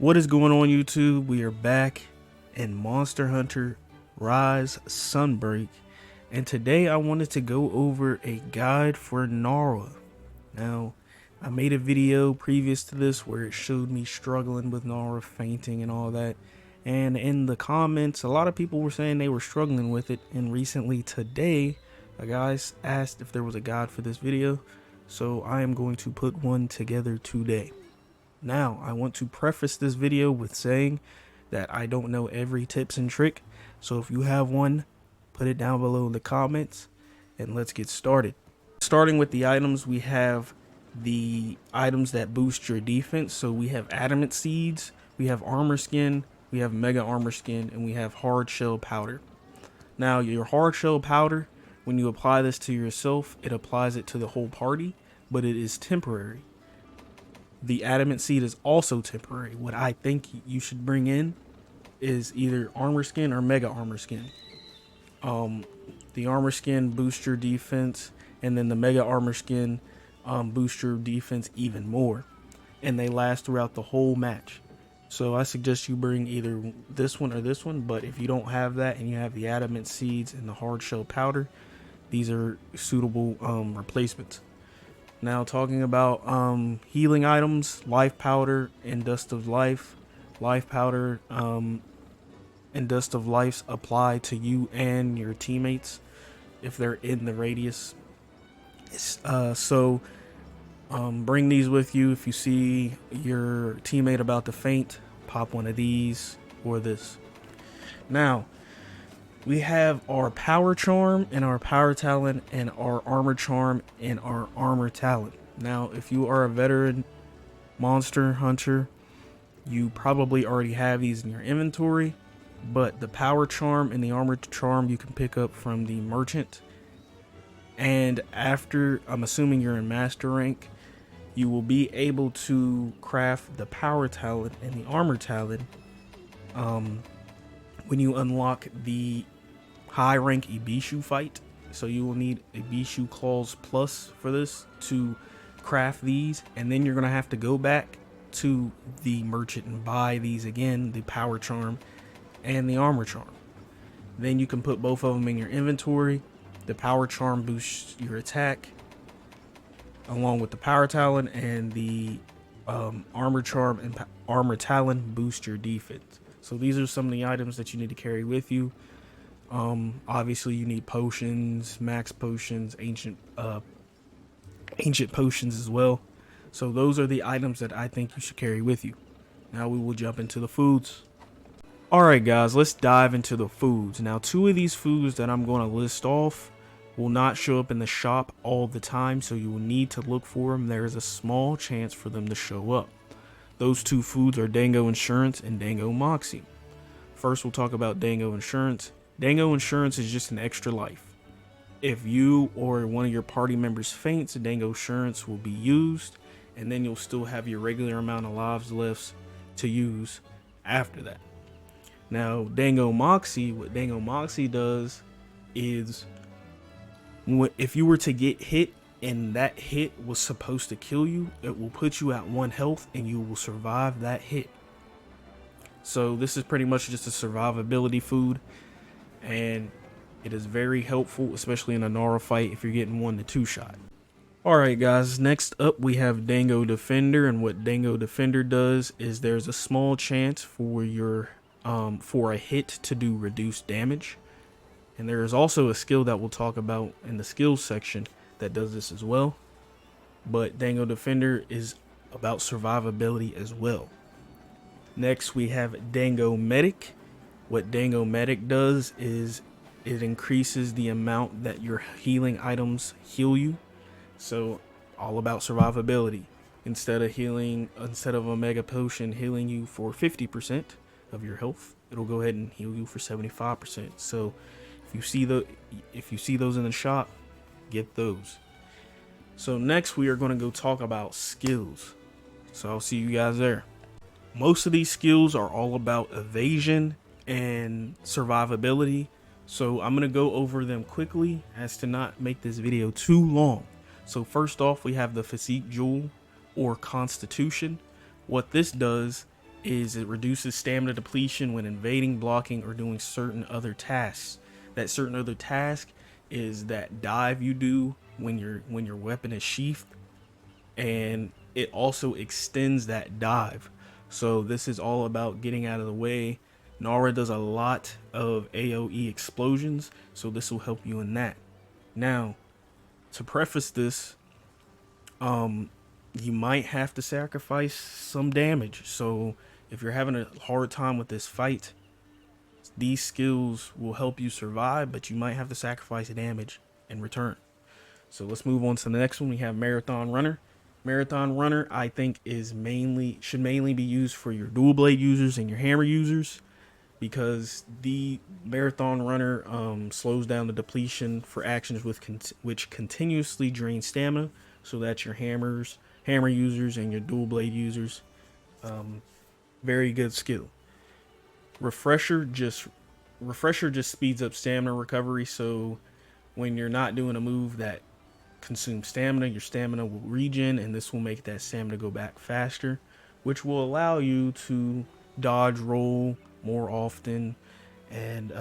What is going on, YouTube? We are back in Monster Hunter Rise Sunbreak, and today I wanted to go over a guide for Narwa. Now, I made a video previous to this where it showed me struggling with Narwa, fainting and all that, and in the comments a lot of people were saying they were struggling with it, and recently today a guy asked if there was a guide for this video, so I am going to put one together today. Now, I want to preface this video with saying that I don't know every tips and trick, so if you have one, put it down below in the comments, and let's get started. Starting with the items, we have the items that boost your defense. So we have adamant seeds, we have armor skin, we have mega armor skin, and we have hard shell powder. Now, your hard shell powder, when you apply this to yourself, it applies it to the whole party, but it is temporary. The adamant seed is also temporary. What I think you should bring in is either armor skin or mega armor skin. The armor skin boosts your defense, and then the mega armor skin boosts your defense even more, and they last throughout the whole match. So I suggest you bring either this one or this one, but if you don't have that and you have the adamant seeds and the hard shell powder, these are suitable replacements. Now, talking about healing items, life powder and dust of life. Life powder and dust of life apply to you and your teammates if they're in the radius. Bring these with you. If you see your teammate about to faint, pop one of these or this. Now, we have our power charm and our power talent, and our armor charm and our armor talent. Now, if you are a veteran monster hunter, you probably already have these in your inventory, but the power charm and the armor charm you can pick up from the merchant. And after, I'm assuming you're in master rank, you will be able to craft the power talent and the armor talent when you unlock the high rank Ibishu fight. So you will need Ibishu Claws Plus for this to craft these, and then you're gonna have to go back to the merchant and buy these again, the power charm and the armor charm. Then you can put both of them in your inventory. The power charm boosts your attack along with the power talent, and the armor charm and armor talent boost your defense. So these are some of the items that you need to carry with you. Obviously you need potions, max potions, ancient potions as well. So those are the items that I think you should carry with you. Now we will jump into the foods. Alright guys, let's dive into the foods. Now, two of these foods that I'm going to list off will not show up in the shop all the time, so you will need to look for them. There is a small chance for them to show up. Those two foods are Dango Insurance and Dango Moxie. First, we'll talk about Dango Insurance. Dango Insurance is just an extra life. If you or one of your party members faints, Dango Insurance will be used, and then you'll still have your regular amount of lives left to use after that. Now, Dango Moxie, what Dango Moxie does is, if you were to get hit and that hit was supposed to kill you, it will put you at 1 health and you will survive that hit. So this is pretty much just a survivability food, and it is very helpful, especially in a Narwa fight if you're getting 1 to 2 shot. Alright guys, next up we have Dango Defender, and what Dango Defender does is there's a small chance for your for a hit to do reduced damage. And there is also a skill that we'll talk about in the skills section that does this as well. But Dango Defender is about survivability as well. Next we have Dango Medic. What Dango Medic does is it increases the amount that your healing items heal you. So all about survivability. Instead of a mega potion healing you for 50% of your health, it'll go ahead and heal you for 75%. So if you see those in the shop, get those. So next we are going to go talk about skills. So I'll see you guys there. Most of these skills are all about evasion and survivability, so I'm going to go over them quickly as to not make this video too long. So first off, we have the Physique Jewel or Constitution. What this does is it reduces stamina depletion when invading, blocking, or doing certain other tasks. That certain other task is that dive you do when your weapon is sheathed, and it also extends that dive. So this is all about getting out of the way. Narwa does a lot of AoE explosions, so this will help you in that. Now, to preface this, you might have to sacrifice some damage. So if you're having a hard time with this fight, these skills will help you survive, but you might have to sacrifice damage in return. So let's move on to the next one. We have Marathon Runner. Marathon Runner, I think, should mainly be used for your dual blade users and your hammer users, because the Marathon Runner slows down the depletion for actions which continuously drain stamina, so that your hammer users and your dual blade users, very good skill. Refresher just speeds up stamina recovery, so when you're not doing a move that consumes stamina, your stamina will regen, and this will make that stamina go back faster, which will allow you to dodge roll more often and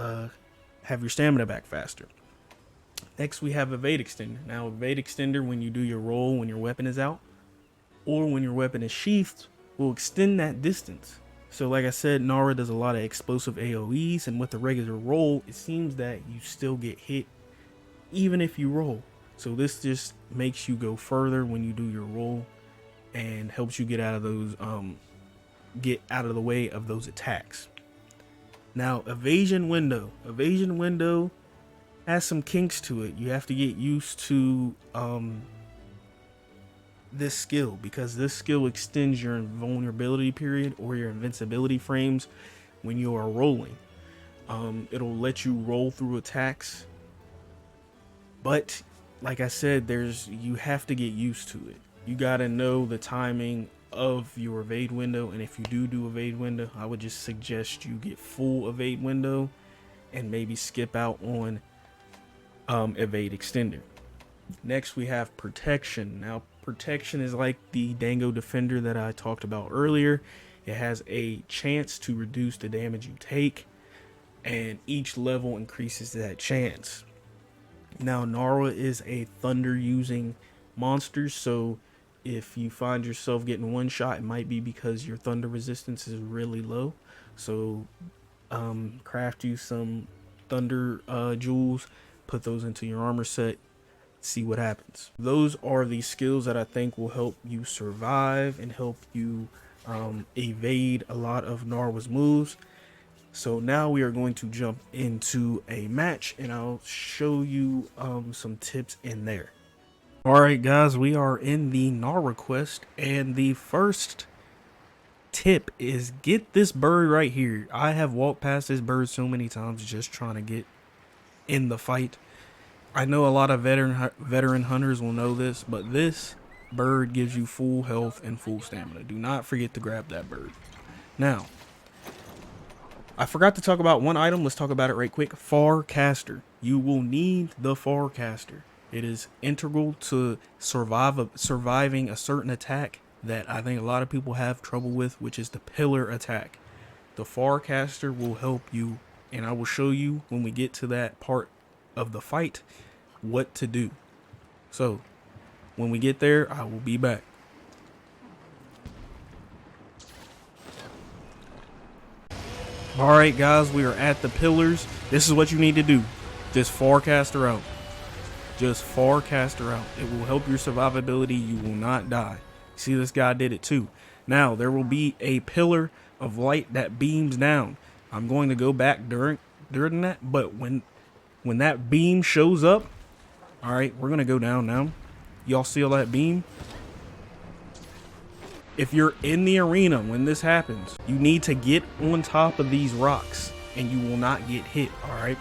have your stamina back faster. Next, we have Evade Extender. Now, Evade Extender, when you do your roll when your weapon is out or when your weapon is sheathed, will extend that distance. So like I said, Narwa does a lot of explosive AoEs, and with the regular roll, it seems that you still get hit even if you roll. So this just makes you go further when you do your roll and helps you get out of those the way of those attacks. Now, Evasion Window. Evasion Window has some kinks to it. You have to get used to this skill, because this skill extends your invulnerability period or your invincibility frames when you are rolling. It'll let you roll through attacks, but like I said, you have to get used to it. You gotta know the timing of your evade window, and if you do evade window, I would just suggest you get full evade window and maybe skip out on evade extender. Next, we have protection. Now, protection is like the Dango Defender that I talked about earlier. It has a chance to reduce the damage you take, and each level increases that chance. Now, Narwa is a thunder using monster, so if you find yourself getting one shot, it might be because your thunder resistance is really low. So craft you some thunder jewels, put those into your armor set, see what happens. Those are the skills that I think will help you survive and help you evade a lot of Narwa's moves. So now we are going to jump into a match, and I'll show you some tips in there. Alright guys, we are in the Narwa quest, and the first tip is get this bird right here. I have walked past this bird so many times just trying to get in the fight. I know a lot of veteran hunters will know this, but this bird gives you full health and full stamina. Do not forget to grab that bird. Now, I forgot to talk about one item. Let's talk about it right quick. Farcaster. You will need the Farcaster. It is integral to surviving a certain attack that I think a lot of people have trouble with, which is the pillar attack. The Farcaster will help you, and I will show you when we get to that part of the fight what to do. So when we get there, I will be back. Alright guys, we are at the pillars. This is what you need to do. Just Farcaster out. Just Farcaster out. It will help your survivability. You will not die. See, this guy did it too. Now, there will be a pillar of light that beams down. I'm going to go back during that, but when that beam shows up, alright, we're going to go down now. Y'all see all that beam? If you're in the arena when this happens, you need to get on top of these rocks and you will not get hit, alright?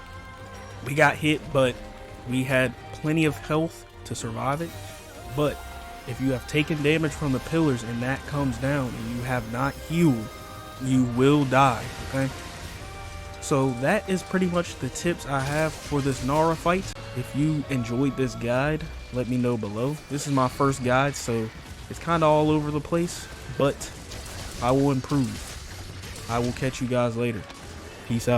We got hit, but we had plenty of health to survive it. But if you have taken damage from the pillars and that comes down and you have not healed, you will die, okay? So that is pretty much the tips I have for this Narwa fight. If you enjoyed this guide, let me know below. This is my first guide, so it's kind of all over the place, but I will improve. I will catch you guys later. Peace out.